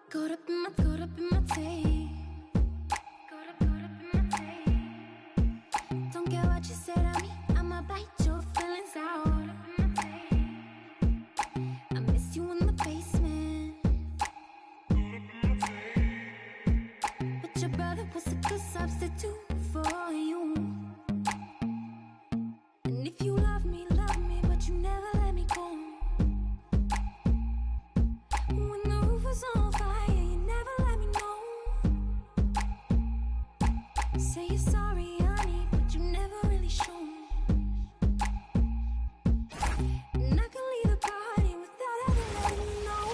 Caught up in my tape. Caught up in my tape. Don't care what you said of me, I'ma bite your feelings out. I miss you in the basement. But your brother was a good substitute for you. And if you love me, but you never let me go. When the roof was on fire, you never let me know. Say you're sorry, honey, but you never really show. And I can leave the party without ever letting you know.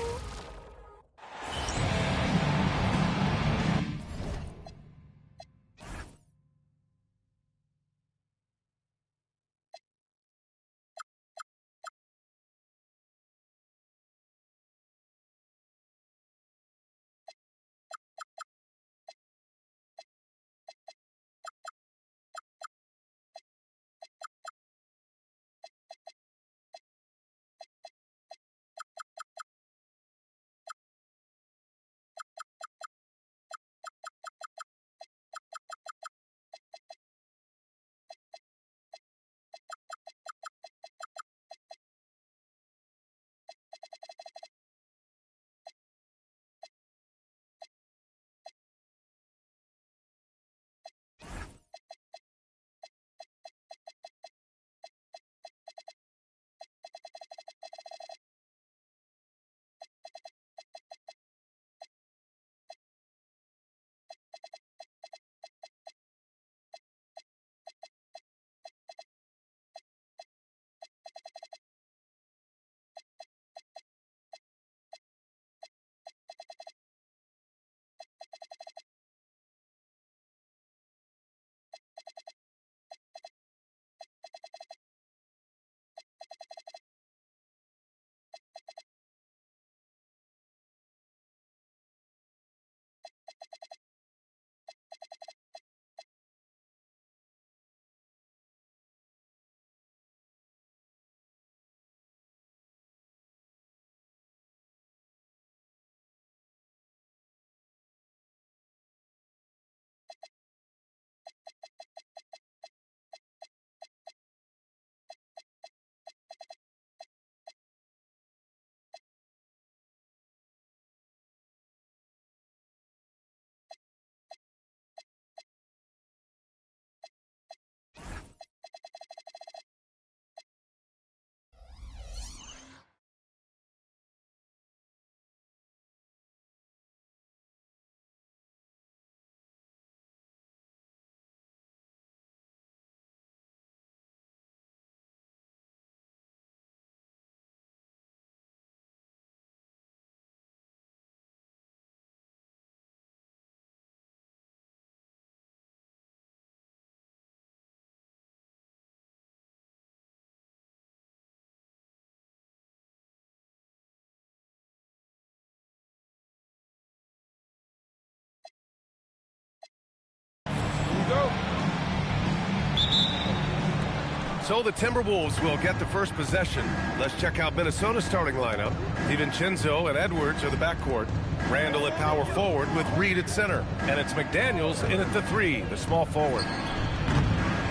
So the Timberwolves will get the first possession. Let's check out Minnesota's starting lineup. DiVincenzo and Edwards are the backcourt. Randall at power forward with Reed at center. And it's McDaniels in at the 3, the small forward.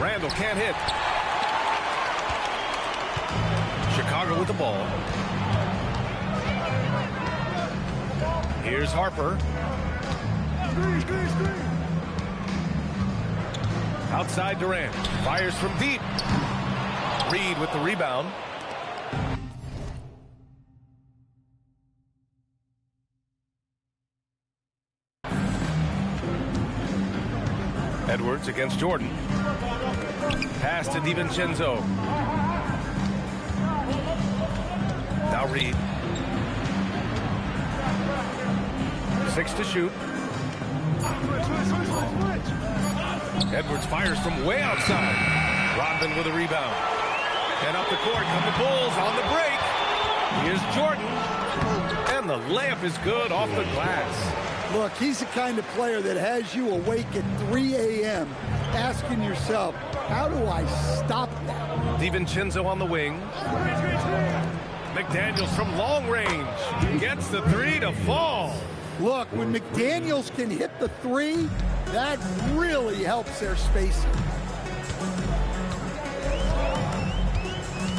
Randall can't hit. Chicago with the ball. Here's Harper. Outside Durant. Fires from deep. Reed with the rebound. Edwards against Jordan. Pass to DiVincenzo. Now Reed. 6 to shoot. Edwards fires from way outside. Rodman with a rebound. And up the court come the Bulls on the break. Here's Jordan. And the layup is good off the glass. Look, he's the kind of player that has you awake at 3 a.m. asking yourself, how do I stop that? DiVincenzo on the wing. McDaniels from long range gets the 3 to fall. Look, when McDaniels can hit the three, that really helps their spacing.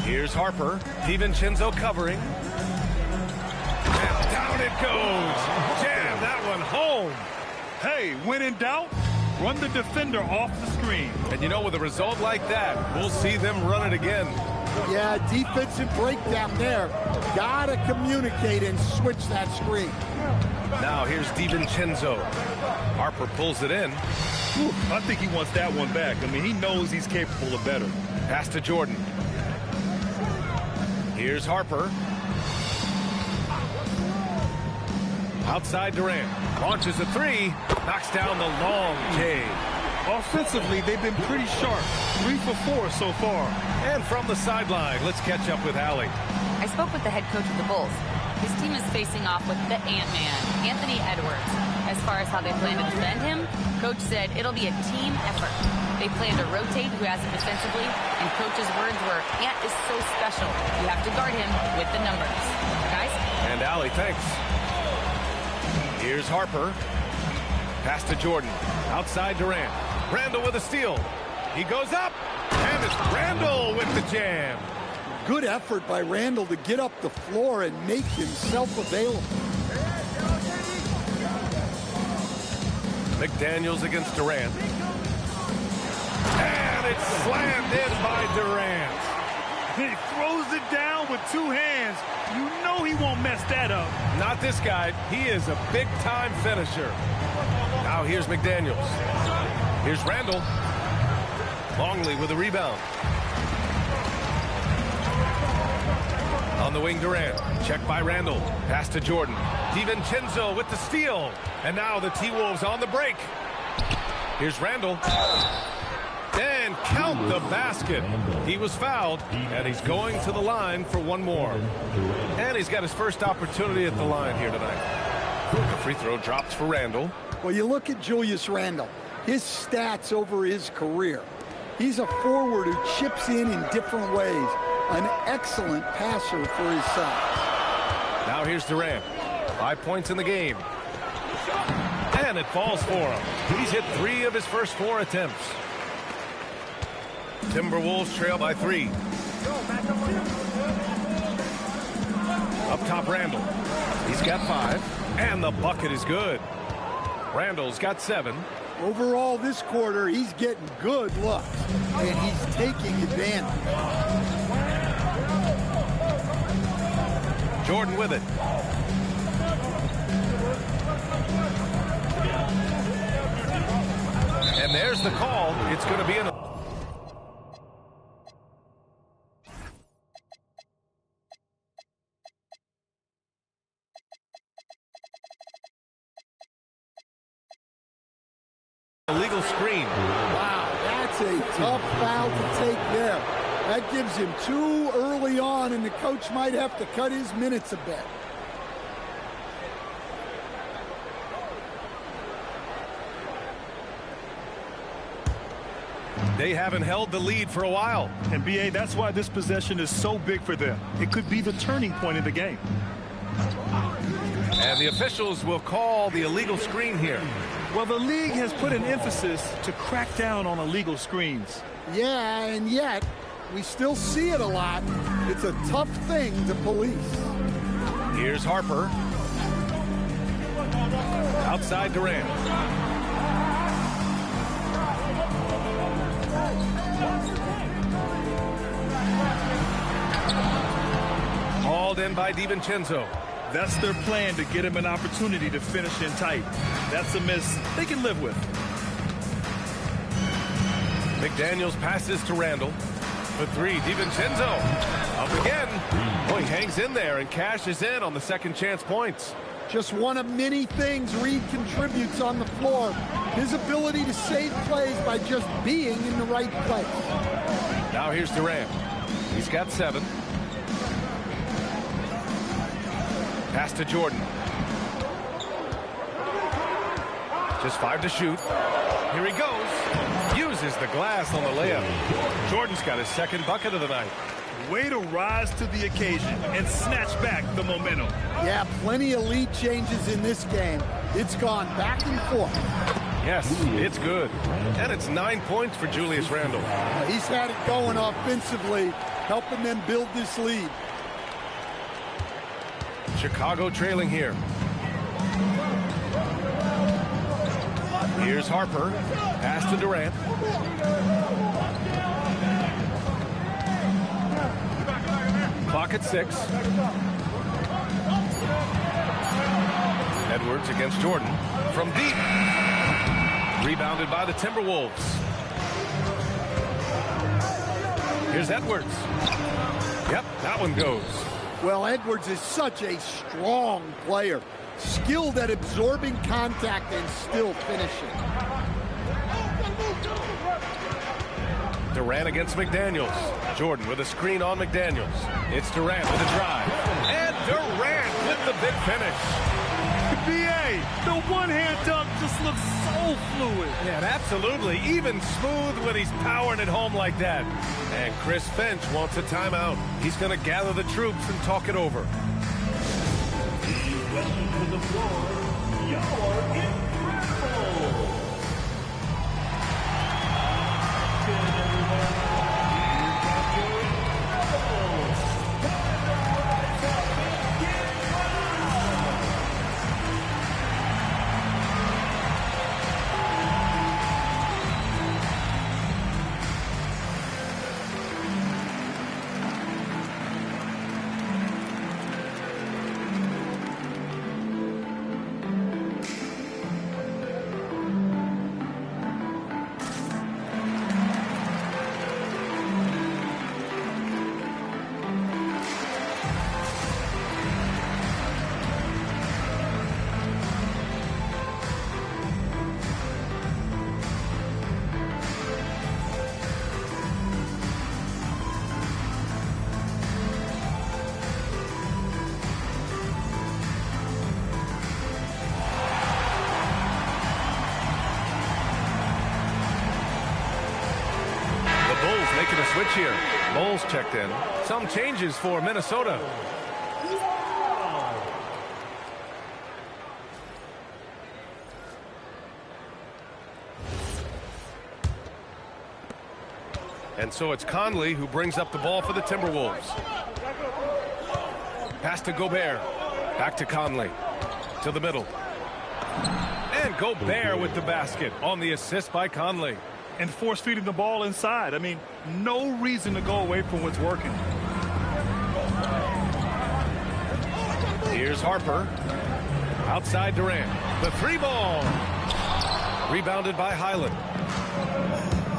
Here's Harper. DiVincenzo covering. And down it goes. Jam that one home. Hey, when in doubt, run the defender off the screen. And you know, with a result like that, we'll see them run it again. Yeah, defensive breakdown there. Gotta communicate and switch that screen. Now here's DiVincenzo. Harper pulls it in. I think he wants that one back. I mean, he knows he's capable of better. Pass to Jordan. Here's Harper. Outside Durant. Launches a three. Knocks down the long J. Offensively, they've been pretty sharp. 3 for 4 so far. And from the sideline, let's catch up with Allie. I spoke with the head coach of the Bulls. His team is facing off with the Ant-Man, Anthony Edwards. As far as how they plan to defend him, Coach said it'll be a team effort. They plan to rotate who has it defensively, and Coach's words were, Ant is so special. You have to guard him with the numbers. Guys? And Allie, thanks. Here's Harper. Pass to Jordan. Outside Durant. Randall with a steal. He goes up, and it's Randall with the jam. Good effort by Randall to get up the floor and make himself available. McDaniels against Durant. And it's slammed in by Durant. He throws it down with 2 hands. You know he won't mess that up. Not this guy. He is a big-time finisher. Now here's McDaniels. Here's Randall. Longley with a rebound. On the wing, Durant. Check by Randall. Pass to Jordan. DiVincenzo with the steal. And now the T-Wolves on the break. Here's Randall. And count the basket. He was fouled, and he's going to the line for one more. And he's got his first opportunity at the line here tonight. The free throw drops for Randall. Well, you look at Julius Randle, his stats over his career. He's a forward who chips in different ways. An excellent passer for his size. Now here's Durant. 5 points in the game. And it falls for him. He's hit 3 of his first 4 attempts. Timberwolves trail by 3. Up top, Randall. He's got 5. And the bucket is good. Randall's got 7. Overall, this quarter, he's getting good looks, and he's taking advantage. Jordan with it. And there's the call. It's going to be an illegal screen. Wow, that's a tough foul to take there. That gives him 2 early on, and the coach might have to cut his minutes a bit. They haven't held the lead for a while. And, B.A., that's why this possession is so big for them. It could be the turning point of the game. And the officials will call the illegal screen here. Well, the league has put an emphasis to crack down on illegal screens. Yeah, and yet, we still see it a lot. It's a tough thing to police. Here's Harper. Outside Durant. Hauled in by DiVincenzo. That's their plan, to get him an opportunity to finish in tight. That's a miss they can live with. McDaniels passes to Randall. For 3, DiVincenzo. Up again. Boy, he hangs in there and cashes in on the second chance points. Just one of many things Reed contributes on the floor. His ability to save plays by just being in the right place. Now here's Durant. He's got 7. Pass to Jordan. Just 5 to shoot. Here he goes. Uses the glass on the layup. Jordan's got his second bucket of the night. Way to rise to the occasion and snatch back the momentum. Yeah, plenty of lead changes in this game. It's gone back and forth. Yes, it's good. And it's 9 points for Julius Randle. He's had it going offensively, helping them build this lead. Chicago trailing here. Here's Harper. Pass to Durant. Clock at 6. Edwards against Jordan. From deep. Rebounded by the Timberwolves. Here's Edwards. Yep, that one goes. Well, Edwards is such a strong player. Skilled at absorbing contact and still finishing. Durant against McDaniels. Jordan with a screen on McDaniels. It's Durant with a drive. And Durant with the big finish. BA, the one-hand dunk just looks so fluid. Yeah, absolutely. Even smooth when he's powering it home like that. And Chris Finch wants a timeout. He's going to gather the troops and talk it over. Welcome to the floor. Y'all are incredible. Making a switch here. Bowles checked in. Some changes for Minnesota. And so it's Conley who brings up the ball for the Timberwolves. Pass to Gobert. Back to Conley. To the middle. And Gobert with the basket on the assist by Conley. And force-feeding the ball inside. I mean, no reason to go away from what's working. Here's Harper. Outside Durant. The three ball. Rebounded by Highland.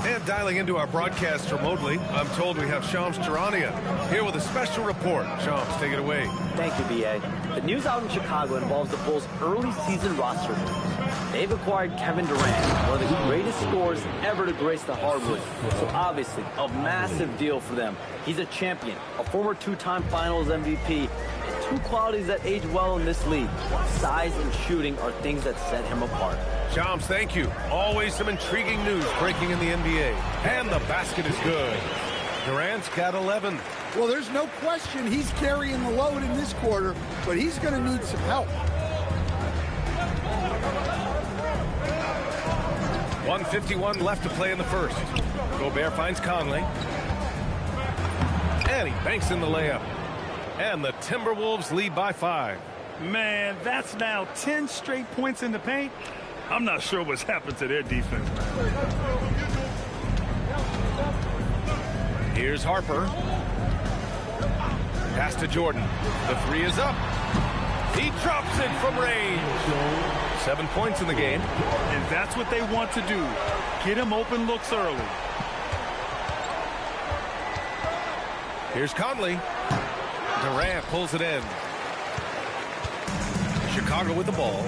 And dialing into our broadcast remotely, I'm told we have Shams Charania here with a special report. Shams, take it away. Thank you, B.A. The news out in Chicago involves the Bulls' early season roster moves. They've acquired Kevin Durant, one of the greatest scorers ever to grace the hardwood. So obviously, a massive deal for them. He's a champion, a former two-time Finals MVP, and two qualities that age well in this league. Size and shooting are things that set him apart. Shams, thank you. Always some intriguing news breaking in the NBA. And the basket is good. Durant's got 11. Well, there's no question he's carrying the load in this quarter, but he's going to need some help. 1:51 left to play in the first. Gobert finds Conley. And he banks in the layup. And the Timberwolves lead by 5. Man, that's now 10 straight points in the paint. I'm not sure what's happened to their defense. Here's Harper. Pass to Jordan. The three is up. He drops it from range. 7 points in the game. And that's what they want to do. Get him open looks early. Here's Conley. Durant pulls it in. Chicago with the ball.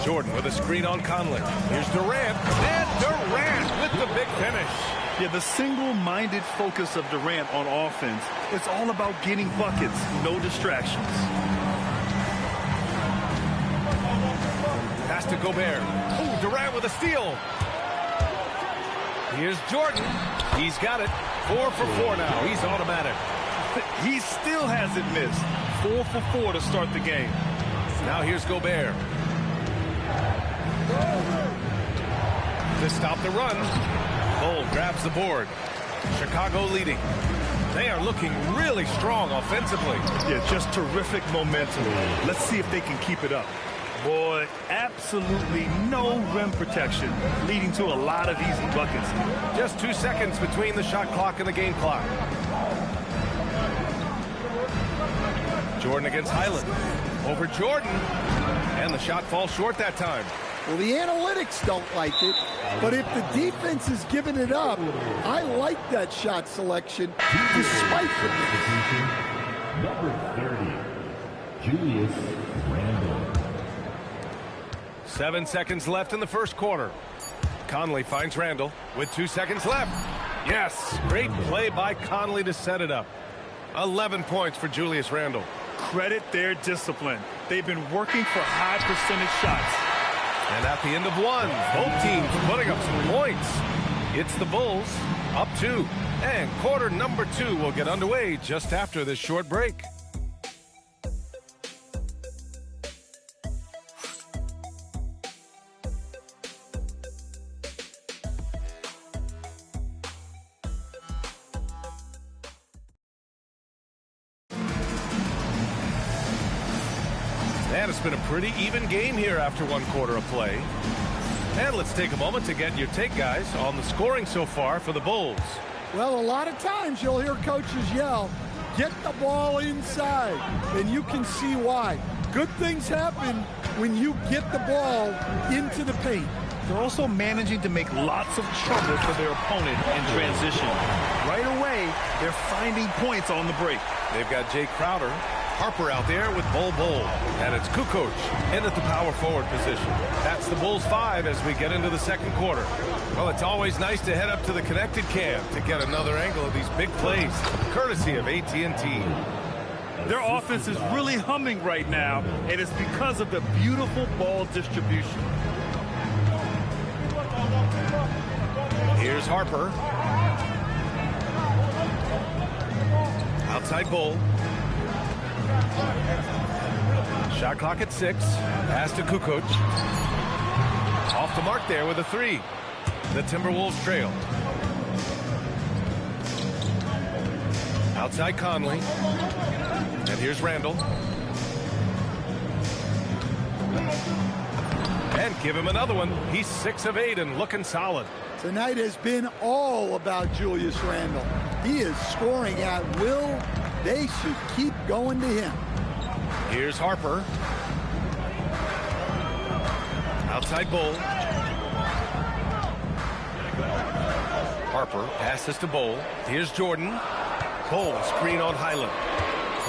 Jordan with a screen on Conley. Here's Durant. And Durant with the big finish. Yeah, the single-minded focus of Durant on offense, it's all about getting buckets, no distractions. Pass to Gobert. Oh, Durant with a steal. Here's Jordan. He's got it. 4 for 4 now. He's automatic. He still hasn't missed. 4 for 4 to start the game. Now here's Gobert. To stop the run. Bull grabs the board. Chicago leading. They are looking really strong offensively. Yeah, just terrific momentum. Let's see if they can keep it up. Boy, absolutely no rim protection, leading to a lot of easy buckets. Just 2 seconds between the shot clock and the game clock. Jordan against Highland. Over Jordan. And the shot falls short that time. Well, the analytics don't like it, but if the defense is giving it up, I like that shot selection despite it. Number 30, Julius Randle. 7 seconds left in the first quarter. Conley finds Randle with 2 seconds left. Yes, great play by Conley to set it up. 11 points for Julius Randle. Credit their discipline. They've been working for high percentage shots. And at the end of one, both teams putting up some points. It's the Bulls up 2. And quarter number 2 will get underway just after this short break. And it's been a pretty even game here after 1 quarter of play. And let's take a moment to get your take, guys, on the scoring so far for the Bulls. Well, a lot of times you'll hear coaches yell, get the ball inside, and you can see why. Good things happen when you get the ball into the paint. They're also managing to make lots of trouble for their opponent in transition. Right away, they're finding points on the break. They've got Jay Crowder, Harper out there with Bull. And it's Kukoc in at the power forward position. That's the Bulls 5 as we get into the second quarter. Well, it's always nice to head up to the connected cam to get another angle of these big plays, courtesy of AT&T. Their offense is really humming right now, and it's because of the beautiful ball distribution. Here's Harper. Outside Bull. Shot clock at 6. Pass to Kukoc. Off the mark there with a 3. The Timberwolves trail. Outside Conley. And here's Randle. And give him another one. He's 6 of 8 and looking solid. Tonight has been all about Julius Randle. He is scoring at will. They should keep going to him. Here's Harper. Outside Bull. Harper passes to Bull. Here's Jordan. Bull screen on Highland.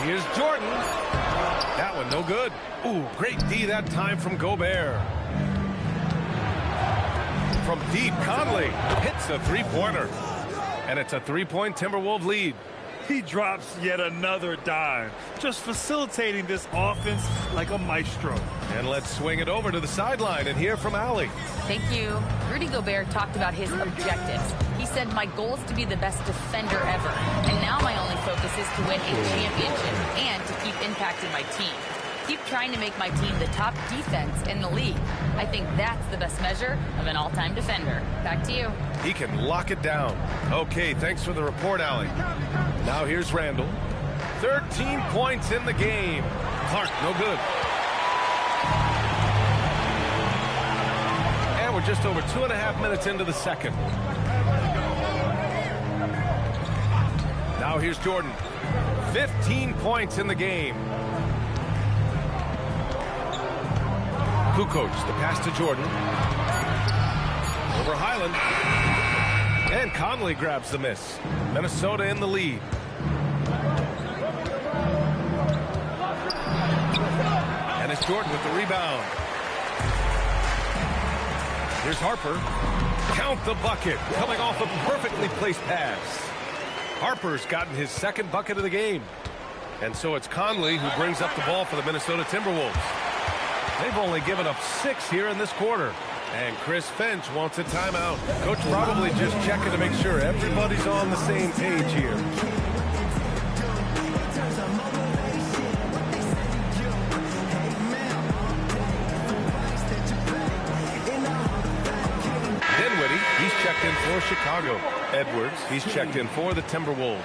Here's Jordan. That one no good. Ooh, great D that time from Gobert. From deep, Conley hits a three-pointer. And it's a 3-point Timberwolves lead. He drops yet another dime, just facilitating this offense like a maestro. And let's swing it over to the sideline and hear from Allie. Thank you. Rudy Gobert talked about his objectives. He said, my goal is to be the best defender ever. And now my only focus is to win a championship and to keep impacting my team. Keep trying to make my team the top defense in the league. I think that's the best measure of an all-time defender. Back to you. He can lock it down. Okay, thanks for the report, Allie. Now here's Randle. 13 points in the game. Clark, no good. And we're just over 2.5 minutes into the second. Now here's Jordan. 15 points in the game. Kukoc, the pass to Jordan. Over Highland. And Conley grabs the miss. Minnesota in the lead. And it's Jordan with the rebound. Here's Harper. Count the bucket. Coming off a perfectly placed pass. Harper's gotten his second bucket of the game. And so it's Conley who brings up the ball for the Minnesota Timberwolves. They've only given up 6 here in this quarter. And Chris Finch wants a timeout. Coach probably just checking to make sure everybody's on the same page here. Dinwiddie, he's checked in for Chicago. Edwards, he's checked in for the Timberwolves.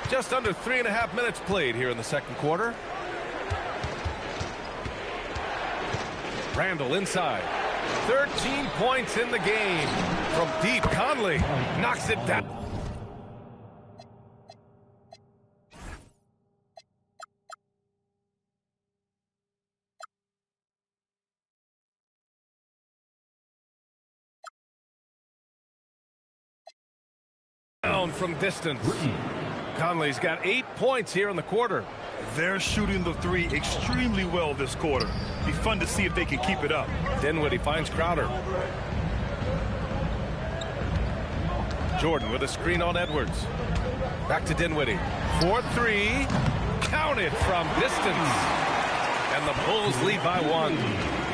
Just under 3.5 minutes played here in the second quarter. Randall inside. 13 points in the game. From deep, Conley knocks it down. Down from distance. Conley's got 8 points here in the quarter. They're shooting the three extremely well this quarter. Be fun to see if they can keep it up. Dinwiddie finds Crowder. Jordan with a screen on Edwards. Back to Dinwiddie. 4-3. Counted from distance. And the Bulls lead by 1.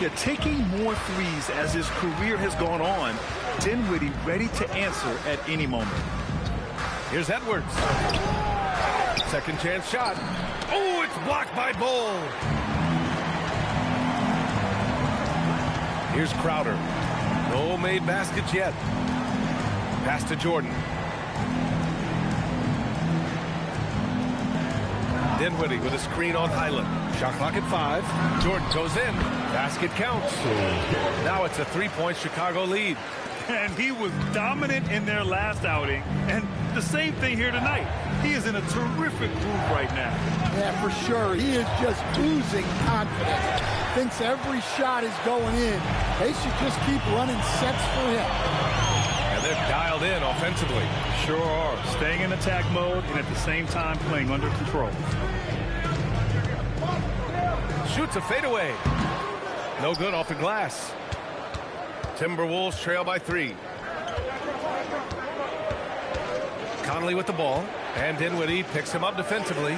Yeah, taking more threes as his career has gone on. Dinwiddie ready to answer at any moment. Here's Edwards. Second chance shot. Oh, it's blocked by Bull. Here's Crowder. No made baskets yet. Pass to Jordan. Dinwiddie with a screen on Highland. Shot clock at 5. Jordan goes in. Basket counts. Now it's a 3-point Chicago lead. And he was dominant in their last outing. And the same thing here tonight. He is in a terrific groove right now. Yeah, for sure. He is just oozing confidence. Thinks every shot is going in. They should just keep running sets for him. And they're dialed in offensively. Sure are. Staying in attack mode and at the same time playing under control. Shoots a fadeaway. No good off the glass. Timberwolves trail by 3. Conley with the ball. And Dinwiddie picks him up defensively.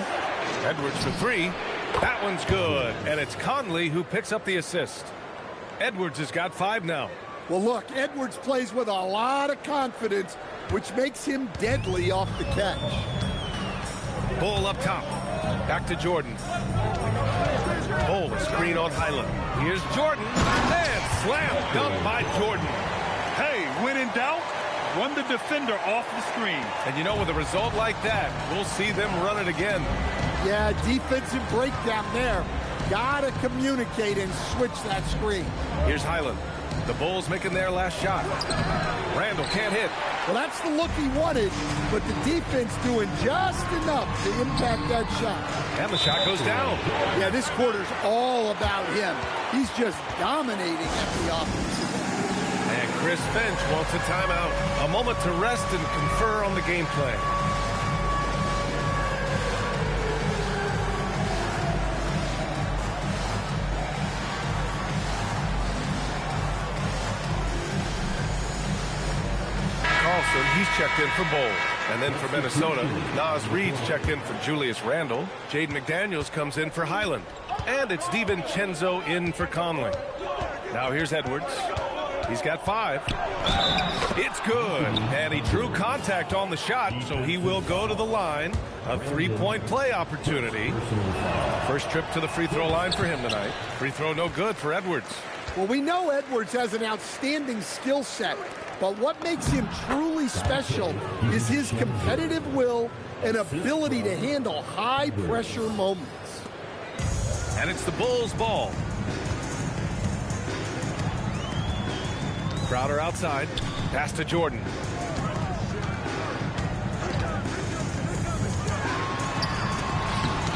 Edwards for 3. That one's good. And it's Conley who picks up the assist. Edwards has got 5 now. Well, look, Edwards plays with a lot of confidence, which makes him deadly off the catch. Bull up top. Back to Jordan. Bull, a screen on Highland. Here's Jordan. And slam dunk by Jordan. Hey, when in doubt, run the defender off the screen. And you know, with a result like that, we'll see them run it again. Yeah, defensive breakdown there. Gotta communicate and switch that screen. Here's Highland. The Bulls making their last shot. Randall can't hit. Well, that's the look he wanted, but the defense doing just enough to impact that shot. And the shot goes down. Yeah, this quarter's all about him. He's just dominating at the offensive end. And Chris Finch wants a timeout. A moment to rest and confer on the game plan. He's checked in for Bull. And then for Minnesota, Naz Reid's checked in for Julius Randle. Jaden McDaniels comes in for Highland. And it's DiVincenzo in for Conley. Now here's Edwards. He's got 5. It's good. And he drew contact on the shot, so he will go to the line. A 3-point play opportunity. First trip to the free throw line for him tonight. Free throw no good for Edwards. Well, we know Edwards has an outstanding skill set. But what makes him truly special is his competitive will and ability to handle high-pressure moments. And it's the Bulls' ball. Crowder outside. Pass to Jordan.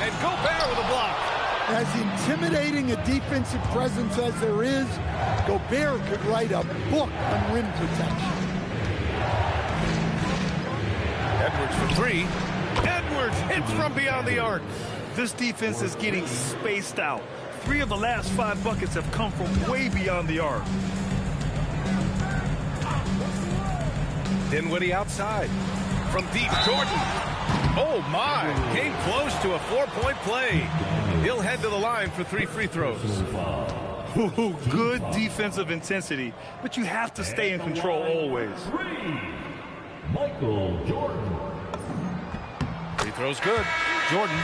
And Gobert with a block. As intimidating a defensive presence as there is, Gobert could write a book on rim protection. Edwards for 3. Edwards hits from beyond the arc. This defense is getting spaced out. 3 of the last 5 buckets have come from way beyond the arc. Dinwiddie outside. From deep, Jordan. Oh, my. Came close to a 4-point play. He'll head to the line for 3 free throws. Ooh, good defensive intensity, but you have to stay in control always. Michael Jordan. Free throw's good. Jordan.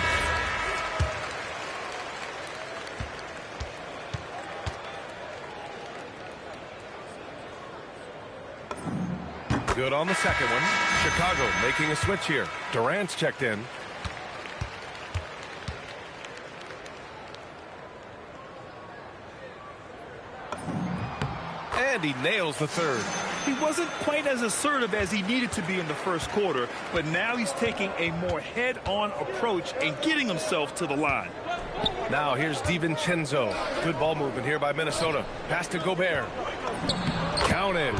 Good on the second one. Chicago making a switch here. Durant's checked in. And he nails the third. He wasn't quite as assertive as he needed to be in the first quarter, but now he's taking a more head-on approach and getting himself to the line. Now here's DiVincenzo. Good ball movement here by Minnesota. Pass to Gobert. Counted.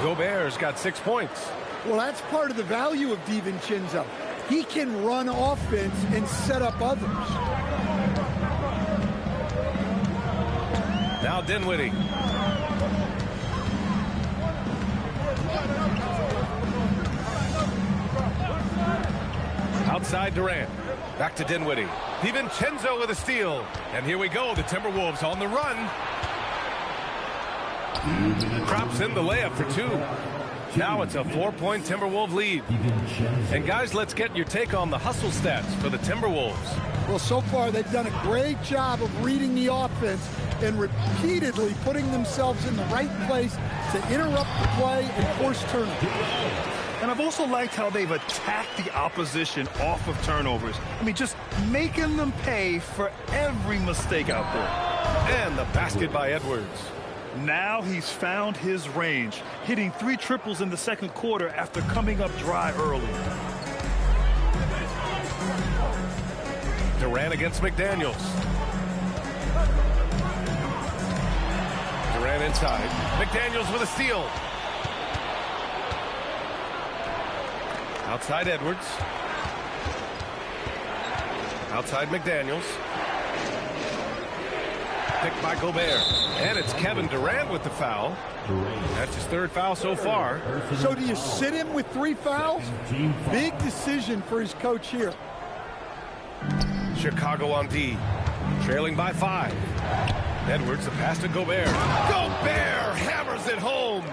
Gobert's got 6 points. Well, that's part of the value of DiVincenzo. He can run offense and set up others. Now Dinwiddie. Outside Durant. Back to Dinwiddie. DiVincenzo with a steal. And here we go. The Timberwolves on the run. Drops in the layup for 2. Now it's a 4-point Timberwolves lead. And guys, let's get your take on the hustle stats for the Timberwolves. Well, so far they've done a great job of reading the offense and repeatedly putting themselves in the right place to interrupt the play and force turnovers. And I've also liked how they've attacked the opposition off of turnovers. I mean, just making them pay for every mistake out there. And the basket by Edwards. Now he's found his range, hitting 3 triples in the second quarter after coming up dry early. Durant against McDaniels. Durant inside. McDaniels with a steal. Outside Edwards. Outside McDaniels. Picked by Gobert. And it's Kevin Durant with the foul. That's his 3rd foul so far. So do you sit him with 3 fouls? Big decision for his coach here. Chicago on D. Trailing by 5. Edwards, the pass to Gobert. Gobert hammers it home.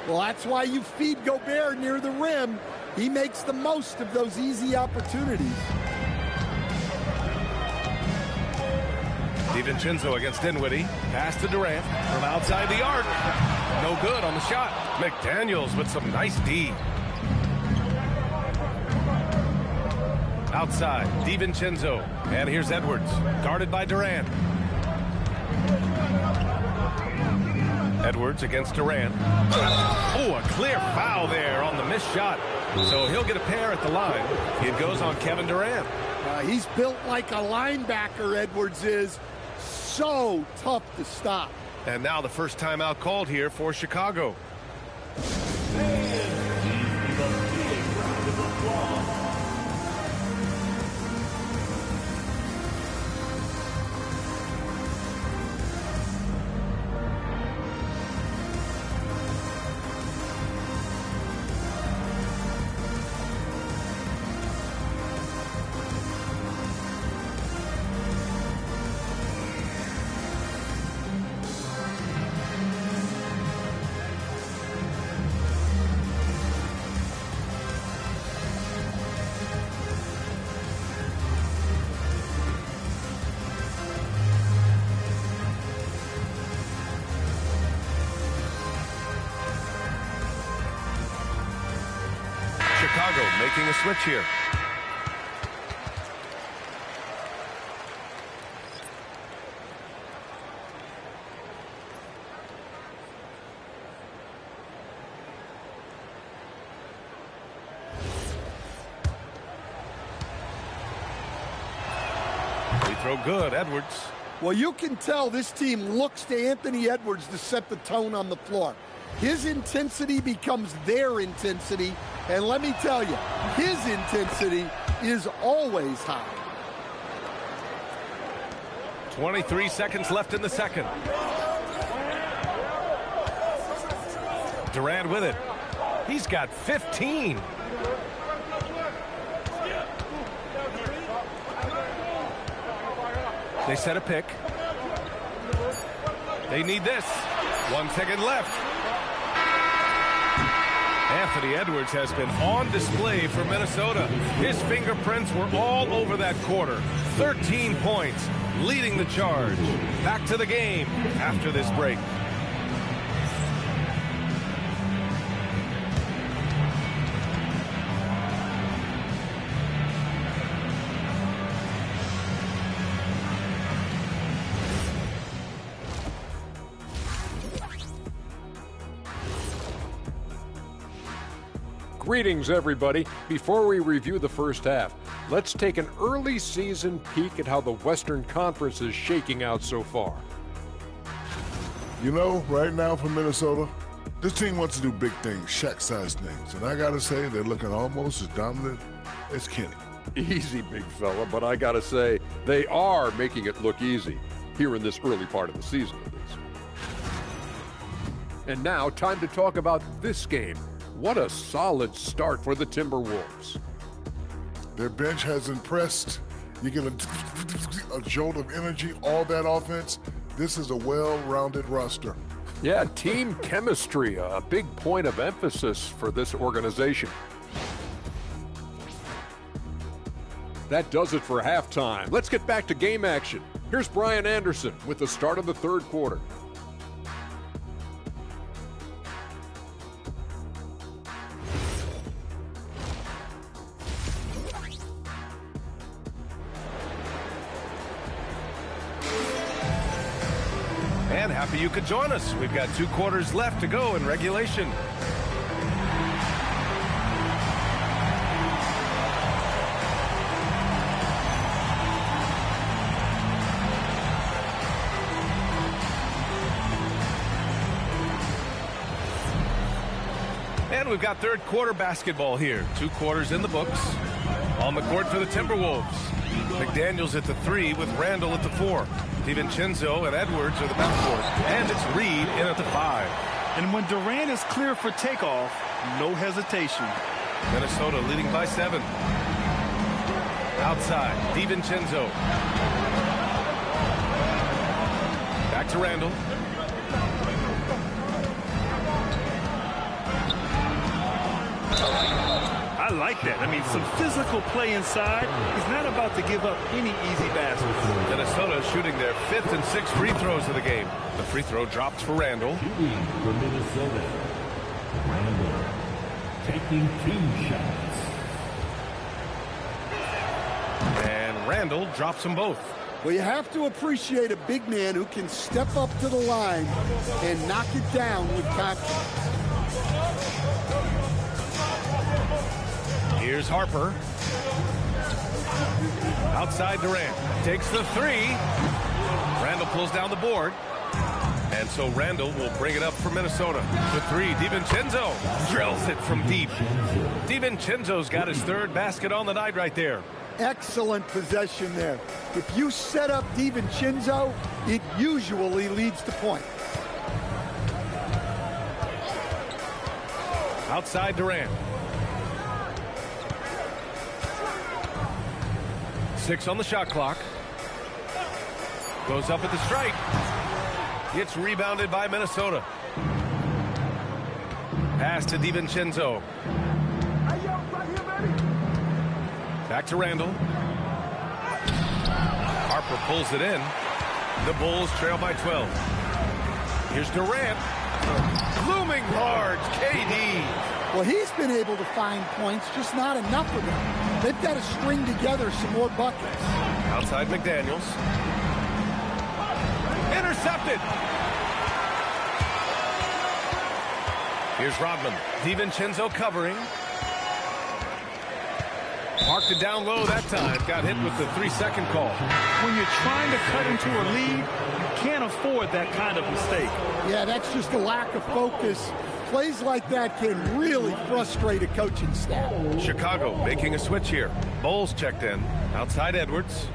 Well, that's why you feed Gobert near the rim. He makes the most of those easy opportunities. DiVincenzo against Dinwiddie. Pass to Durant from outside the arc. No good on the shot. McDaniels with some nice D. Outside, DiVincenzo. And here's Edwards, guarded by Durant. Edwards against Durant. Oh, a clear foul there on the missed shot. So he'll get a pair at the line. It goes on Kevin Durant. He's built like a linebacker, Edwards is. So tough to stop. And now the first timeout called here for Chicago. Chicago making a switch here. Free throw good, Edwards. Well, you can tell this team looks to Anthony Edwards to set the tone on the floor. His intensity becomes their intensity, and let me tell you, his intensity is always high. 23 seconds left in the second. Durant with it. He's got 15. They set a pick. They need this. 1 second left. Anthony Edwards has been on display for Minnesota. His fingerprints were all over that quarter. 13 points, leading the charge. Back to the game after this break. Greetings, everybody. Before we review the first half, let's take an early season peek at how the Western Conference is shaking out so far. You know, right now for Minnesota, this team wants to do big things, Shaq-sized things. And I got to say, they're looking almost as dominant as Kenny. Easy, big fella, but I got to say, they are making it look easy here in this early part of the season, at least. And now, time to talk about this game. What a solid start for the Timberwolves. Their bench has impressed. You get a jolt of energy, all that offense. This is a well-rounded roster. Yeah, team chemistry, a big point of emphasis for this organization. That does it for halftime. Let's get back to game action. Here's Brian Anderson with the start of the third quarter. And happy you could join us. We've got 2 quarters left to go in regulation. And we've got third quarter basketball here. 2 quarters in the books. On the court for the Timberwolves. McDaniels at the 3 with Randall at the 4. DiVincenzo and Edwards are the backcourt. And it's Reed in at the 5. And when Durant is clear for takeoff, no hesitation. Minnesota leading by 7. Outside, DiVincenzo. Back to Randall. I like that. I mean, some physical play inside. He's not about to give up any easy baskets. Minnesota shooting their 5th and 6th free throws of the game. The free throw drops for Randall. Shooting for Minnesota. Randall taking 2 shots. And Randall drops them both. Well, you have to appreciate a big man who can step up to the line and knock it down with confidence. Here's Harper. Outside Durant. Takes the 3. Randall pulls down the board. And so Randall will bring it up for Minnesota. The 3, DiVincenzo drills it from deep. DiVincenzo's got his 3rd basket on the night right there. Excellent possession there. If you set up DiVincenzo, it usually leads to point. Outside Durant. 6 on the shot clock. Goes up at the strike. Gets rebounded by Minnesota. Pass to DiVincenzo. Back to Randall. Harper pulls it in. The Bulls trail by 12. Here's Durant. Looming large, KD. Well, he's been able to find points, just not enough of them. They've got to string together some more buckets. Outside McDaniels. Intercepted. Here's Rodman. DiVincenzo covering. Marked it down low that time. Got hit with the 3-second call. When you're trying to cut into a lead, you can't afford that kind of mistake. Yeah, that's just a lack of focus. Plays like that can really frustrate a coaching staff. Chicago making a switch here. Bulls checked in. Outside Edwards.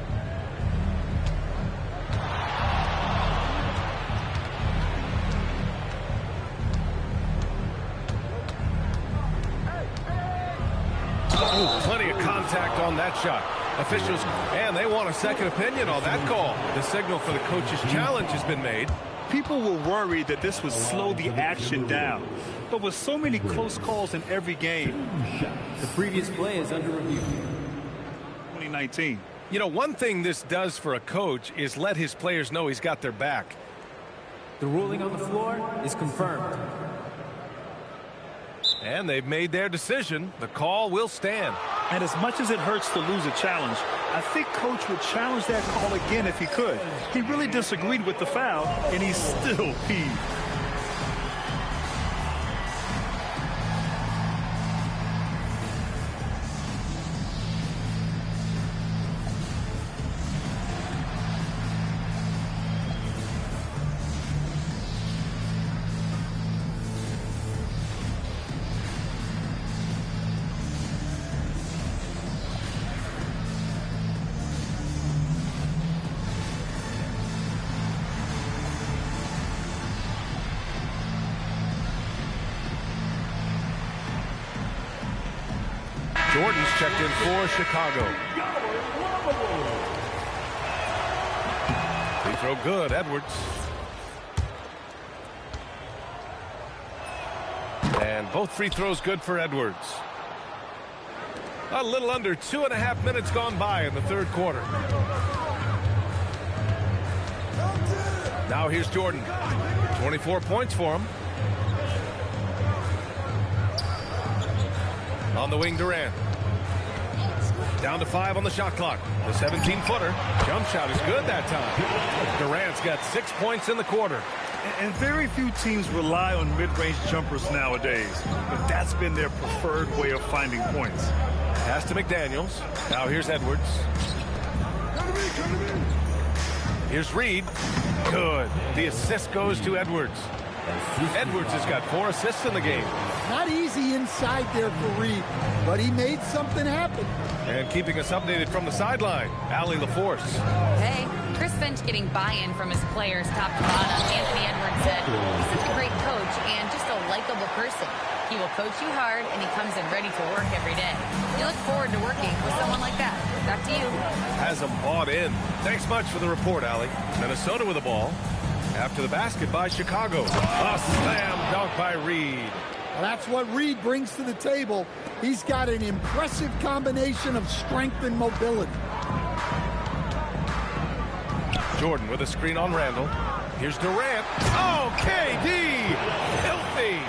Oh, plenty of contact on that shot. Officials, and they want a second opinion on that call. The signal for the coach's challenge has been made. People were worried that this would slow the action down. But with so many close calls in every game, the previous play is under review. 2019. You know, one thing this does for a coach is let his players know he's got their back. The ruling on the floor is confirmed. And they've made their decision. The call will stand. And as much as it hurts to lose a challenge, I think Coach would challenge that call again if he could. He really disagreed with the foul, and he's still peeved. Jordan's checked in for Chicago. Free throw good, Edwards. And both free throws good for Edwards. A little under 2.5 minutes gone by in the third quarter. Now here's Jordan. 24 points for him. On the wing, Durant. Down to 5 on the shot clock. The 17-footer. Jump shot is good that time. Durant's got 6 points in the quarter. And very few teams rely on mid-range jumpers nowadays. But that's been their preferred way of finding points. Pass to McDaniels. Now here's Edwards. Here's Reed. Good. The assist goes to Edwards. Edwards has got 4 assists in the game. Not easy inside there for Reed, but he made something happen. And keeping us updated from the sideline, Allie LaForce. Hey, Chris Finch getting buy-in from his players top to bottom. Anthony Edwards said he's such a great coach and just a likable person. He will coach you hard, and he comes in ready to work every day. You look forward to working with someone like that. Back to you. Has them bought in. Thanks much for the report, Allie. Minnesota with the ball. After the basket by Chicago. A slam dunk by Reed. Well, that's what Reed brings to the table. He's got an impressive combination of strength and mobility. Jordan with a screen on Randall. Here's Durant. Oh, KD! Filthy!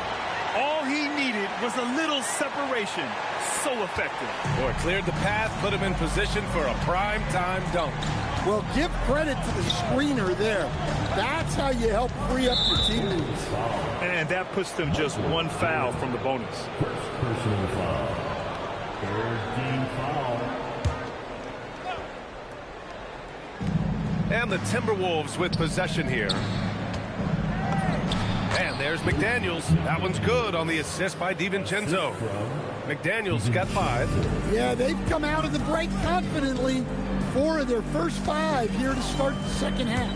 All he needed was a little separation. So effective. Boy, cleared the path, put him in position for a prime-time dunk. Well, give credit to the screener there. That's how you help free up your teammates. And that puts them just 1 foul from the bonus. Personal foul. Third team foul. And the Timberwolves with possession here. And there's McDaniels. That one's good on the assist by DiVincenzo. McDaniels got 5. Yeah, they've come out of the break confidently. 4 of their first 5 here to start the second half.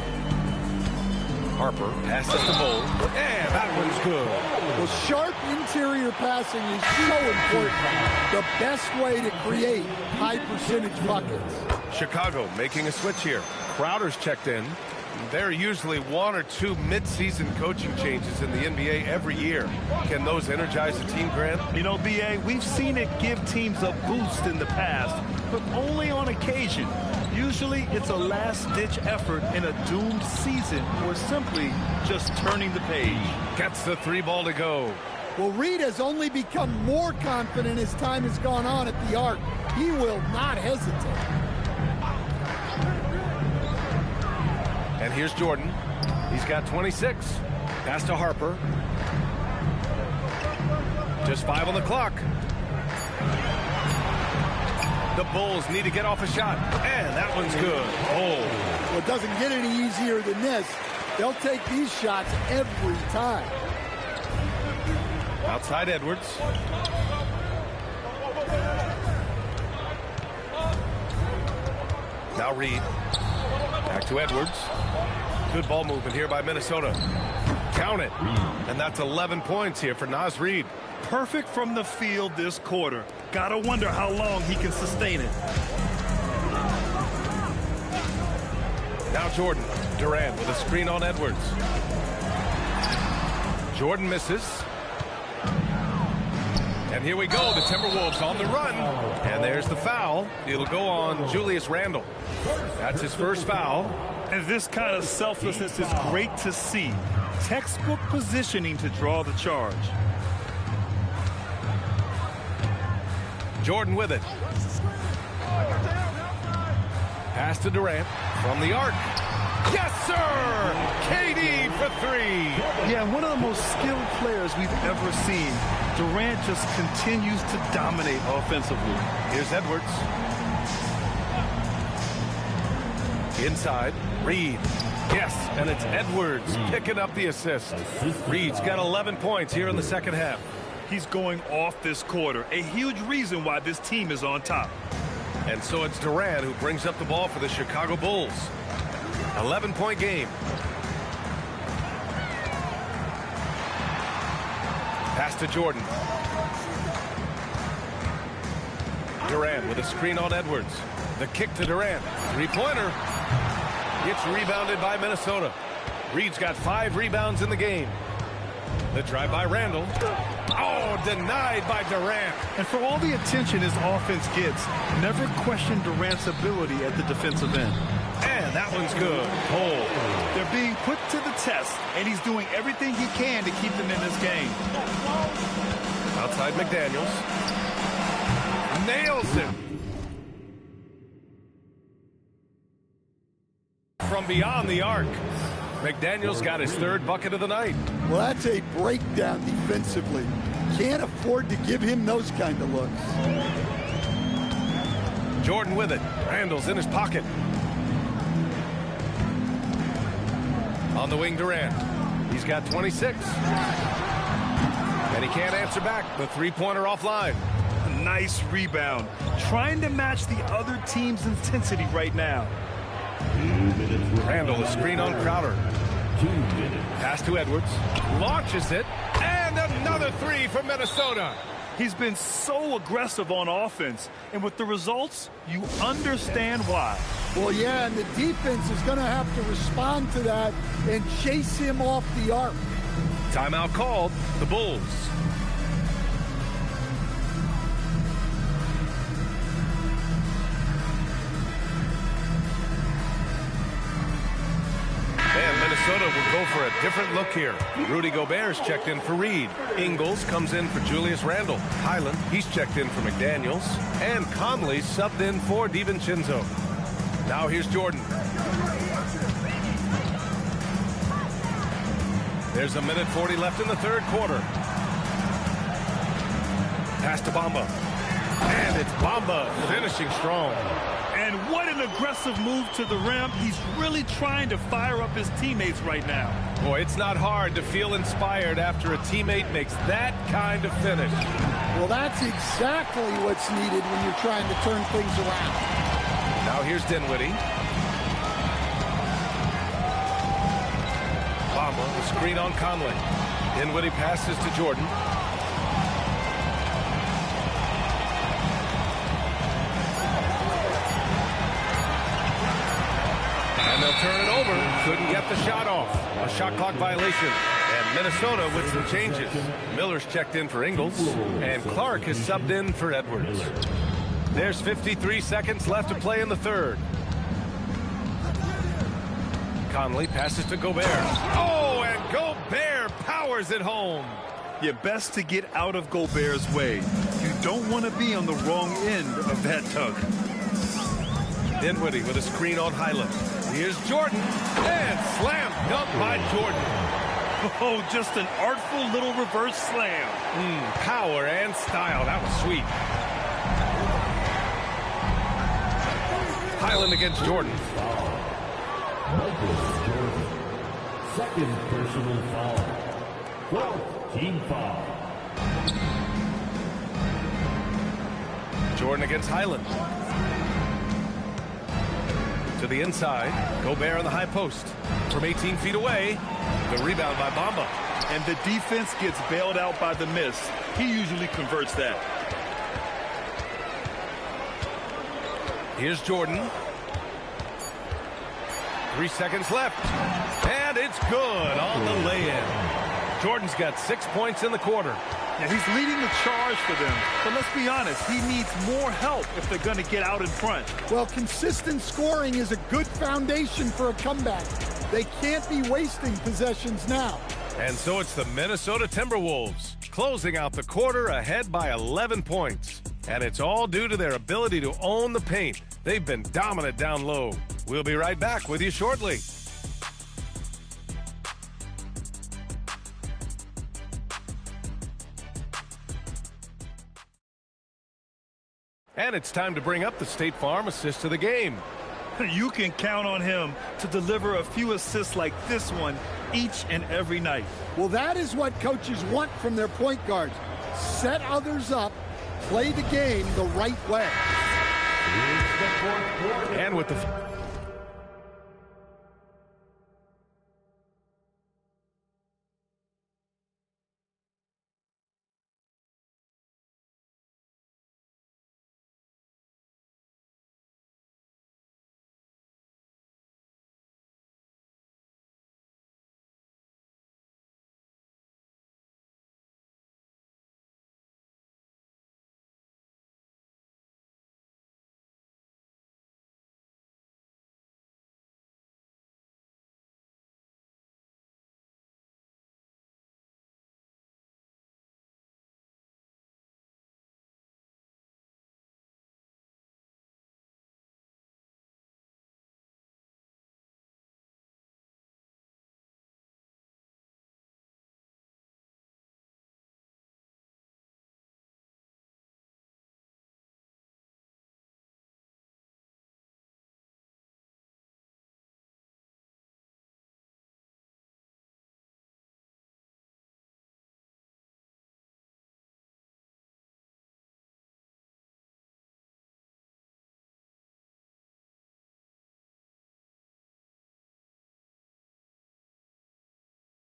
Harper passes the ball. And that one's good. Well, sharp interior passing is so important. The best way to create high percentage buckets. Chicago making a switch here. Crowder's checked in. There are usually 1 or 2 mid-season coaching changes in the NBA every year. Can those energize the team, Grant? You know, B.A., we've seen it give teams a boost in the past, but only on occasion. Usually it's a last-ditch effort in a doomed season or simply just turning the page. Gets the 3 ball to go. Well, Reed has only become more confident as time has gone on at the arc. He will not hesitate. And here's Jordan. He's got 26. Pass to Harper. Just 5 on the clock. The Bulls need to get off a shot. And that one's good. Oh. Well, it doesn't get any easier than this. They'll take these shots every time. Outside Edwards. Now Reed. Back to Edwards. Good ball movement here by Minnesota. Count it. And that's 11 points here for Naz Reid. Perfect from the field this quarter. Gotta wonder how long he can sustain it. Now Jordan. Durant with a screen on Edwards. Jordan misses. And here we go. The Timberwolves on the run. And there's the foul. It'll go on Julius Randle. That's his first foul. And this kind of selflessness is great to see. Textbook positioning to draw the charge. Jordan with it. Pass to Durant from the arc. Yes, sir! KD for three. Yeah, one of the most skilled players we've ever seen. Durant just continues to dominate offensively. Here's Edwards. Inside, Reed. Yes, and it's Edwards picking up the assist. Reed's got 11 points here in the second half. He's going off this quarter, a huge reason why this team is on top. And so it's Durant who brings up the ball for the Chicago Bulls. 11-point game. Pass to Jordan. Durant with a screen on Edwards. The kick to Durant. Three-pointer. It's rebounded by Minnesota. Reed's got 5 rebounds in the game. The drive by Randle. Oh, denied by Durant. And for all the attention his offense gets, never question Durant's ability at the defensive end. And that one's good. Hold. They're being put to the test, and he's doing everything he can to keep them in this game. Outside McDaniels. Nails it. From beyond the arc. McDaniels got his 3rd bucket of the night. Well, that's a breakdown defensively. Can't afford to give him those kind of looks. Jordan with it. Randle's in his pocket. On the wing, Durant. He's got 26. And he can't answer back. The three-pointer offline. A nice rebound. Trying to match the other team's intensity right now. Randle, a screen on Crowder. Pass to Edwards. Launches it. And another three for Minnesota. He's been so aggressive on offense. And with the results, you understand why. Well, yeah, and the defense is going to have to respond to that and chase him off the arc. Timeout called. The Bulls. And Minnesota will go for a different look here. Rudy Gobert's checked in for Reed. Ingles comes in for Julius Randle. Highland, he's checked in for McDaniels. And Conley subbed in for DiVincenzo. Now here's Jordan. There's 1:40 left in the 3rd quarter. Pass to Bamba. And it's Bamba finishing strong. And what an aggressive move to the rim. He's really trying to fire up his teammates right now. Boy, it's not hard to feel inspired after a teammate makes that kind of finish. Well, that's exactly what's needed when you're trying to turn things around. Now here's Dinwiddie. Bamba, the screen on Conley. Dinwiddie passes to Jordan. And they'll turn it over. Couldn't get the shot off. A shot clock violation. And Minnesota with some changes. Miller's checked in for Ingles. And Clark has subbed in for Edwards. There's 53 seconds left to play in the 3rd. Conley passes to Gobert. Oh, and Gobert powers it home. You're best to get out of Gobert's way. You don't want to be on the wrong end of that tug. Dinwiddie with a screen on Highland. Here's Jordan. And slam dunk by Jordan. Oh, just an artful little reverse slam. Power and style. That was sweet. Highland against Jordan. Jordan. 2nd personal foul. 12th team foul. Jordan against Highland. To the inside. Gobert on the high post. From 18 feet away. The rebound by Bamba. And the defense gets bailed out by the miss. He usually converts that. Here's Jordan. 3 seconds left. And it's good on the lay-in. Jordan's got 6 points in the quarter. Yeah, he's leading the charge for them. But let's be honest, he needs more help if they're going to get out in front. Well, consistent scoring is a good foundation for a comeback. They can't be wasting possessions now. And so it's the Minnesota Timberwolves closing out the quarter ahead by 11 points. And it's all due to their ability to own the paint. They've been dominant down low. We'll be right back with you shortly. And it's time to bring up the State Farm assist to the game. You can count on him to deliver a few assists like this one each and every night. Well, that is what coaches want from their point guards. Set others up, play the game the right way. And with the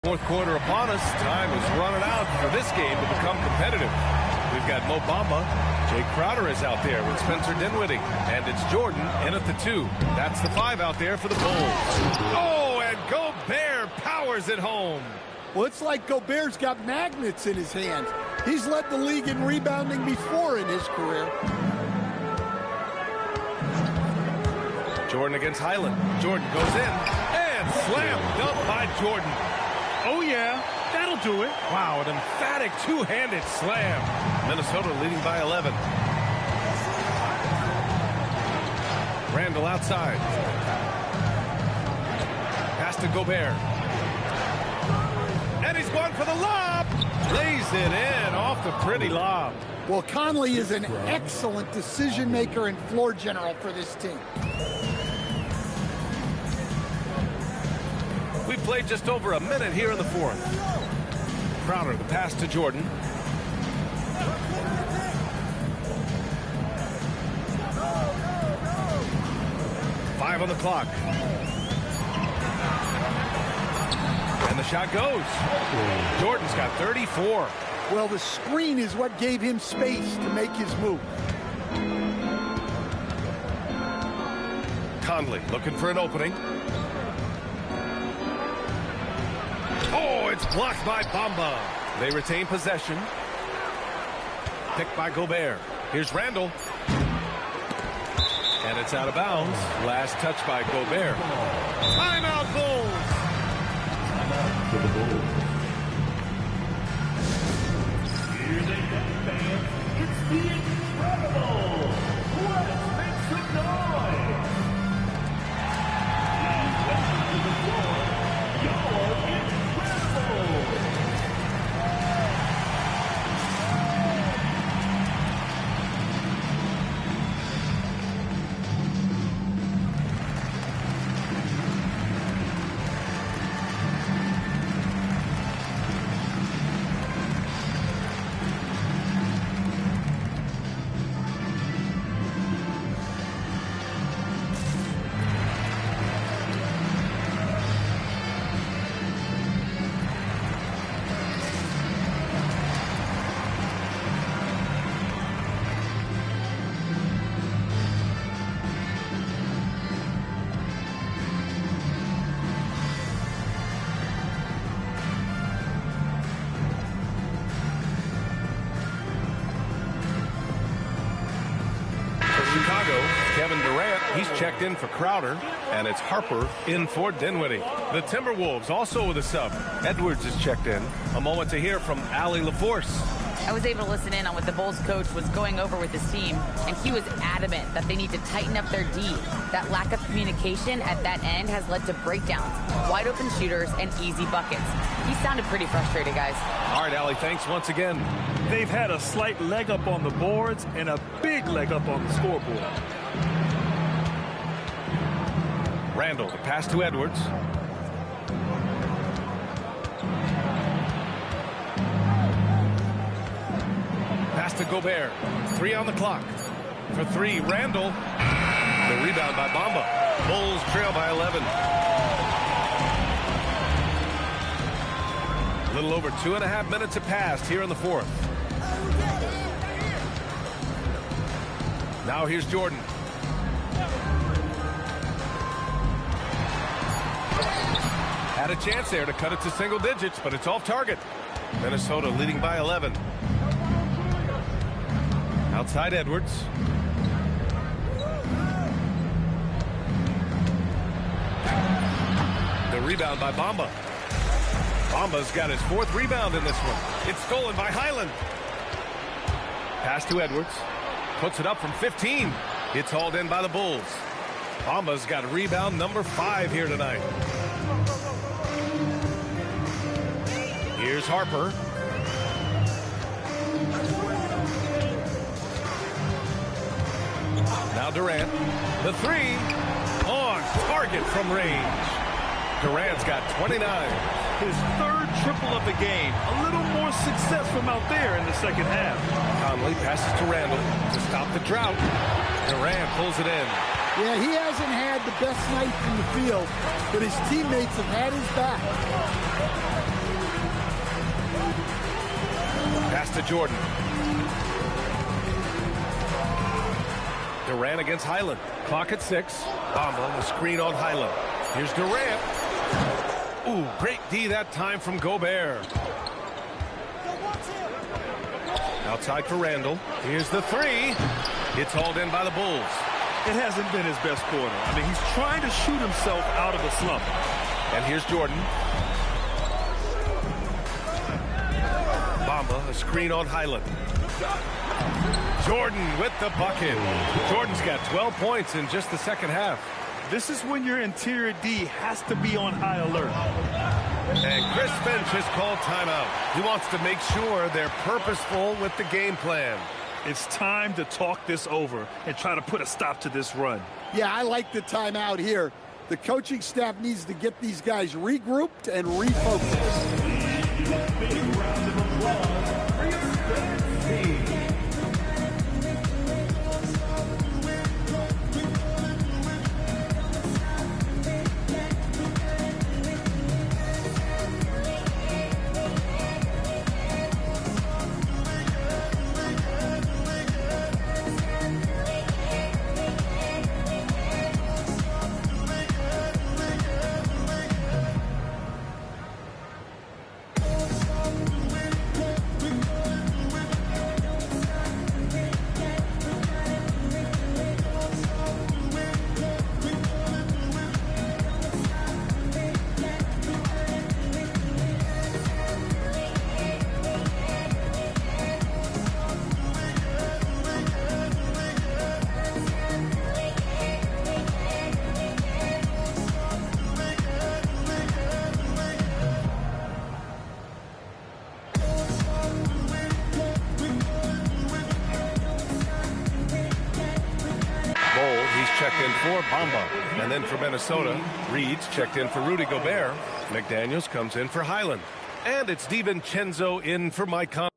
fourth quarter upon us. Time is running out for this game to become competitive. We've got mynba. Jay Crowder is out there with Spencer Dinwiddie. And it's Jordan in at the 2. That's the 5 out there for the Bulls. Oh, and Gobert powers it home. Well, it's like Gobert's got magnets in his hands. He's led the league in rebounding before in his career. Jordan against Highland. Jordan goes in and slam dunk by Jordan. Oh, yeah, that'll do it. Wow, an emphatic two-handed slam. Minnesota leading by 11. Randall outside. Pass to Gobert. And he's going for the lob. Lays it in off the pretty lob. Well, Conley is an excellent decision maker and floor general for this team. We played just over a minute here in the fourth. Crowder, the pass to Jordan. Five on the clock. And the shot goes. Jordan's got 34. Well, the screen is what gave him space to make his move. Conley looking for an opening. Oh, it's blocked by Bamba. They retain possession. Picked by Gobert. Here's Randall. And it's out of bounds. Last touch by Gobert. Timeout Bulls. Here they go, fans. It's the incredible. Let's make some noise. Please welcome to the floor, your incredible. Kevin Durant. He's checked in for Crowder. And it's Harper in for Dinwiddie. The Timberwolves also with a sub. Edwards is checked in. A moment to hear from Allie LaForce. I was able to listen in on what the Bulls coach was going over with his team, and he was adamant that they need to tighten up their D. That lack of communication at that end has led to breakdowns, wide open shooters, and easy buckets. He sounded pretty frustrated, guys. All right, Allie, thanks once again. They've had a slight leg up on the boards and a big leg up on the scoreboard. Randall, the pass to Edwards. Pass to Gobert. 3 on the clock. For 3, Randall. The rebound by Bamba. Bulls trail by 11. A little over 2.5 minutes have passed here in the fourth. Now here's Jordan. Had a chance there to cut it to single digits, but it's off target. Minnesota leading by 11. Outside Edwards. The rebound by Bamba. Bamba's got his 4th rebound in this one. It's stolen by Highland. Pass to Edwards. Puts it up from 15. It's hauled in by the Bulls. Bamba's got rebound number 5 here tonight. Here's Harper. Now Durant. The 3 on target from range. Durant's got 29. His 3rd triple of the game. A little more success from out there in the second half. Conley passes to Randall to stop the drought. Durant pulls it in. Yeah, he hasn't had the best night from the field, but his teammates have had his back. Pass to Jordan. Durant against Highland. Clock at 6. Bamba, the screen on Highland. Here's Durant. Ooh, great D that time from Gobert. Outside for Randall. Here's the 3. It's hauled in by the Bulls. It hasn't been his best quarter. I mean, he's trying to shoot himself out of a slump. And here's Jordan. Bamba, a screen on Highland. Jordan with the bucket. Jordan's got 12 points in just the second half. This is when your interior D has to be on high alert. And Chris Finch has called timeout. He wants to make sure they're purposeful with the game plan. It's time to talk this over and try to put a stop to this run. Yeah, I like the timeout here. The coaching staff needs to get these guys regrouped and refocused. Big round of applause for your Spence team. Checked in for Bamba. And then for Minnesota, Reed's checked in for Rudy Gobert. McDaniels comes in for Highland. And it's DiVincenzo in for Mike Conley.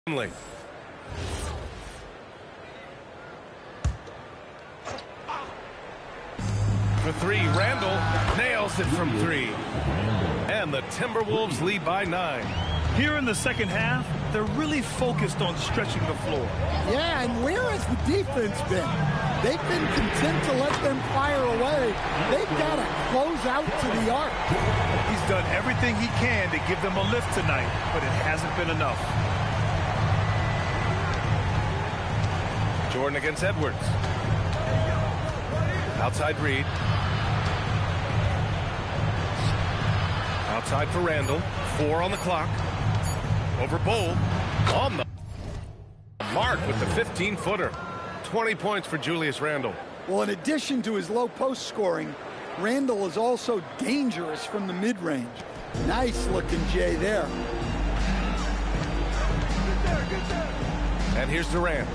only. For three, Randall nails it from three. And the Timberwolves lead by 9. Here in the second half, they're really focused on stretching the floor. Yeah, and where has the defense been? They've been content to let them fire away. They've got to close out to the arc. He's done everything he can to give them a lift tonight, but it hasn't been enough. Jordan against Edwards. Outside Reed. Outside for Randall. 4 on the clock. Over Bowl. On the mark with the 15-footer. 20 points for Julius Randle. Well, in addition to his low post scoring, Randall is also dangerous from the mid-range. Nice looking Jay there. And here's Durant.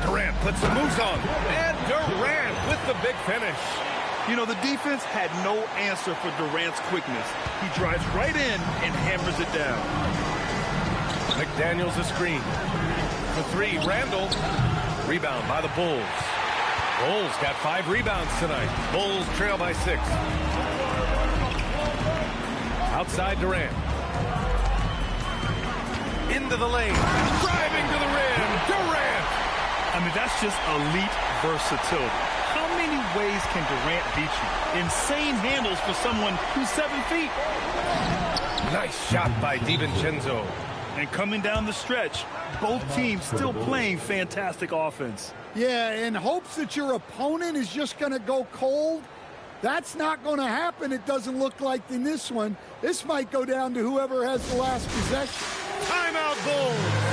Durant puts the moves on. And Durant with the big finish. You know, the defense had no answer for Durant's quickness. He drives right in and hammers it down. McDaniels a screen. For three, Randall. Rebound by the Bulls. Bulls got 5 rebounds tonight. Bulls trail by 6. Outside Durant. Into the lane. Driving to the rim. Durant. I mean, that's just elite versatility. How many ways can Durant beat you? Insane handles for someone who's 7 feet. Nice shot by DiVincenzo. And coming down the stretch, both teams still playing fantastic offense. Yeah, in hopes that your opponent is just going to go cold. That's not going to happen, it doesn't look like in this one. This might go down to whoever has the last possession. Timeout, Bulls.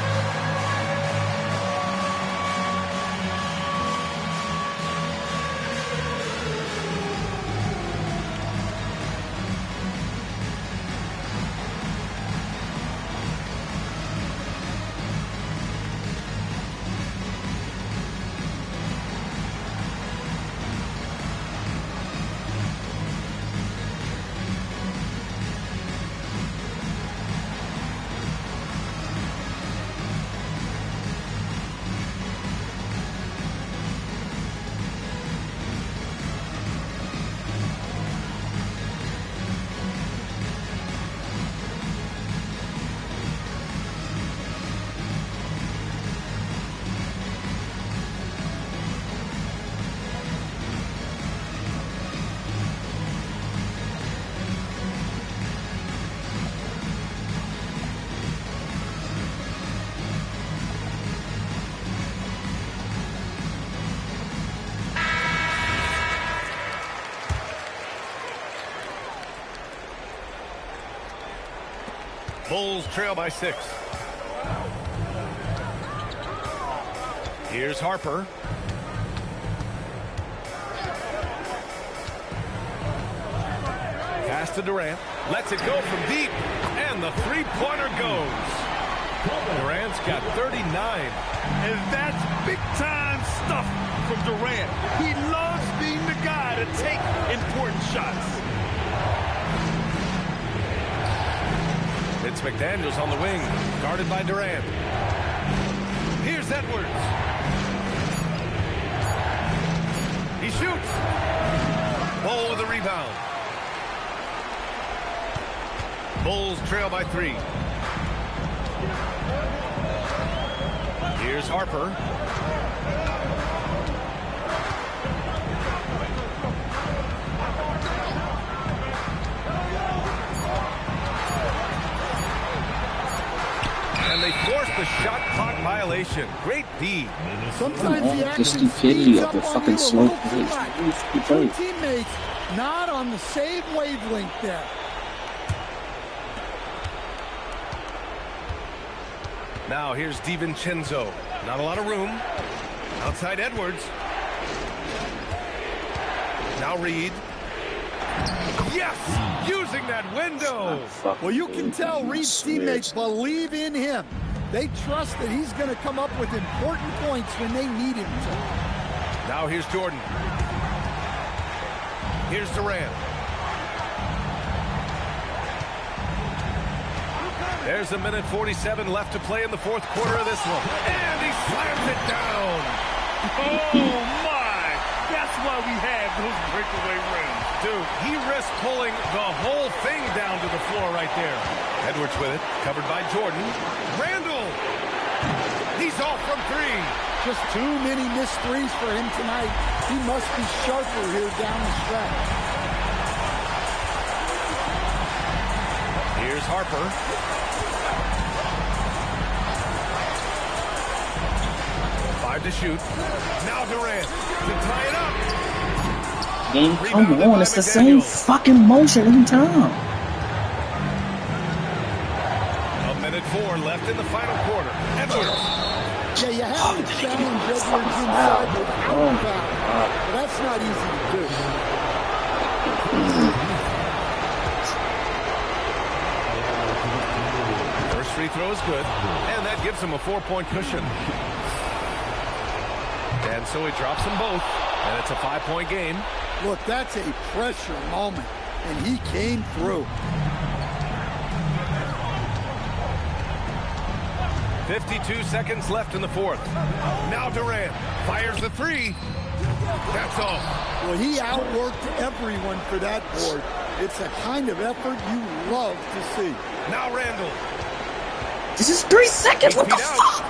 Bulls trail by 6. Here's Harper. Pass to Durant. Lets it go from deep. And the three-pointer goes. Durant's got 39. And that's big-time stuff from Durant. He loves being the guy to take important shots. It's McDaniels on the wing, guarded by Durant. Here's Edwards. He shoots. Bull with a rebound. Bulls trail by 3. Here's Harper. And they forced the shot clock violation. Great D. Sometimes the action just infinity of the speeds up fucking on you a slow little too pace. much. Keep Two playing. teammates not on the same wavelength there. Now here's DiVincenzo. Not a lot of room. Outside Edwards. Now Reed. Yes! Using that window. Well, you can tell Reed's teammates believe in him. They trust that he's going to come up with important points when they need him to. Now here's Jordan. Here's Durant. There's a minute 47 left to play in the fourth quarter of this one. And he slams it down. Oh, my. That's why we have those breakaway rims. Dude, he risked pulling the whole thing down to the floor right there. Edwards with it, covered by Jordan. Randall! He's off from three. Just too many missed threes for him tonight. He must be sharper here down the stretch. Here's Harper. Five to shoot. Now Durant to tie it up. Game, come on, it's the same fucking motion every time. A minute 4 left in the final quarter. Edwards. Yeah, you have to challenge Edwards inside without foul. But that's not easy to do. First free throw is good, and that gives him a 4-point cushion. And so he drops them both, and it's a 5-point game. Look, that's a pressure moment, and he came through. 52 seconds left in the fourth. Now Durant fires the three. That's all. Well, he outworked everyone for that board. It's a kind of effort you love to see. Now Randall. This is 3 seconds. What the fuck?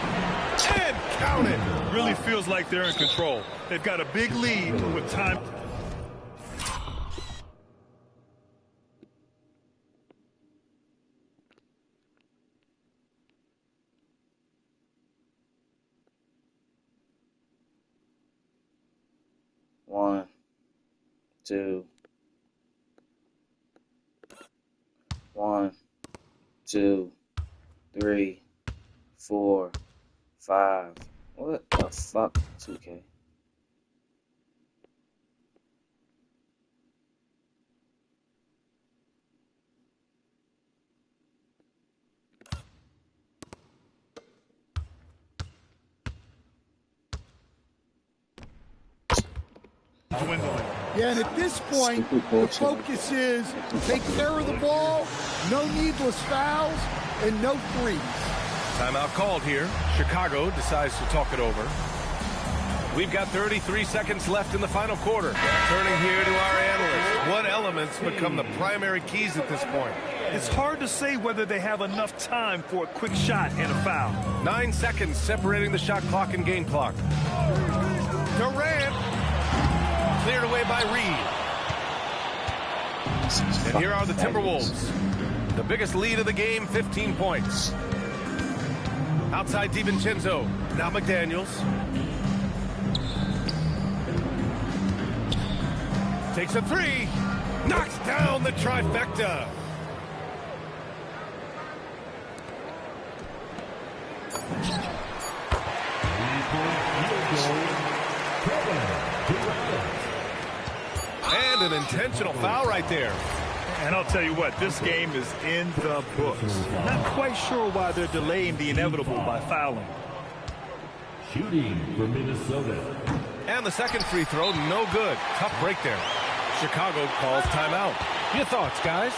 And count it. Really feels like they're in control. They've got a big lead with time. One, two, 1, 2, 3, 4, 5. What the fuck? 2K. Yeah, and at this point, the focus is take care of the ball, no needless fouls, and no threes. Timeout called here. Chicago decides to talk it over. We've got 33 seconds left in the final quarter. Turning here to our analysts. What elements become the primary keys at this point? It's hard to say whether they have enough time for a quick shot and a foul. 9 seconds separating the shot clock and game clock. Durant. Cleared away by Reed. And here are the Timberwolves. The biggest lead of the game, 15 points. Outside DiVincenzo. Now McDaniels. Takes a three. Knocks down the trifecta. And an intentional foul right there. And I'll tell you what, this game is in the books. Not quite sure why they're delaying the inevitable by fouling. Shooting for Minnesota. And the second free throw, no good. Tough break there. Chicago calls timeout. Your thoughts, guys?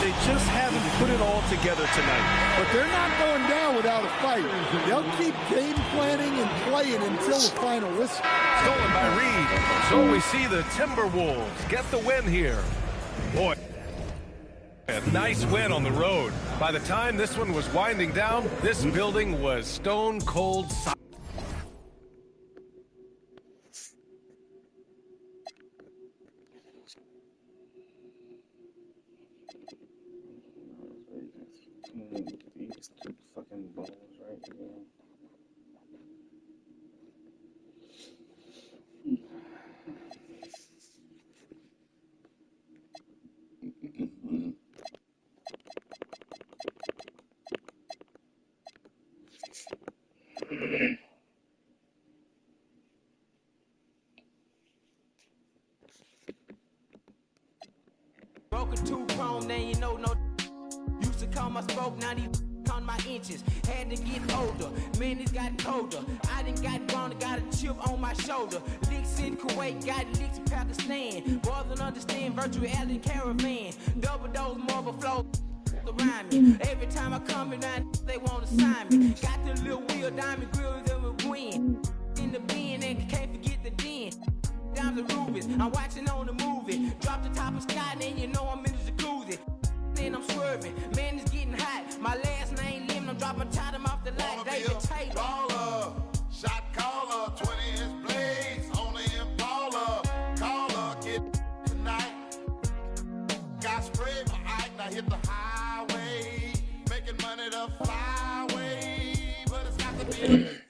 They just haven't put it all together tonight. But they're not going down without a fight. They'll keep game planning and playing until the final whistle. Stolen by Reed. So we see the Timberwolves get the win here. Boy, a nice win on the road. By the time this one was winding down, this building was stone cold silent. These two fucking balls right here. Broken two-prong, then you know no. Used to call my spoke, now these on my inches. Had to get older, man, it got colder. I done got grown, got a chip on my shoulder. Licks in Kuwait, got licks in Pakistan. Boys don't understand virtual reality caravan. Double dose, more of a flow. supposed to rhyme me. Every time I come around, they want to sign me. Got the little wheel, diamond grills that will win. In the bin, and can't forget the den. Down the rubies, I'm watching on the movie. Drop the top of sky, and then you know I'm in the jacuzzi. Then I'm swerving, man, it's getting hot. My last name Lim, I'm dropping time off the light. David Taylor. Baller, shot caller, 20-inch blades on the Impala. Caller, get tonight. Got sprayed my eye, now hit the highway. Making money the flyway, but it's got to be.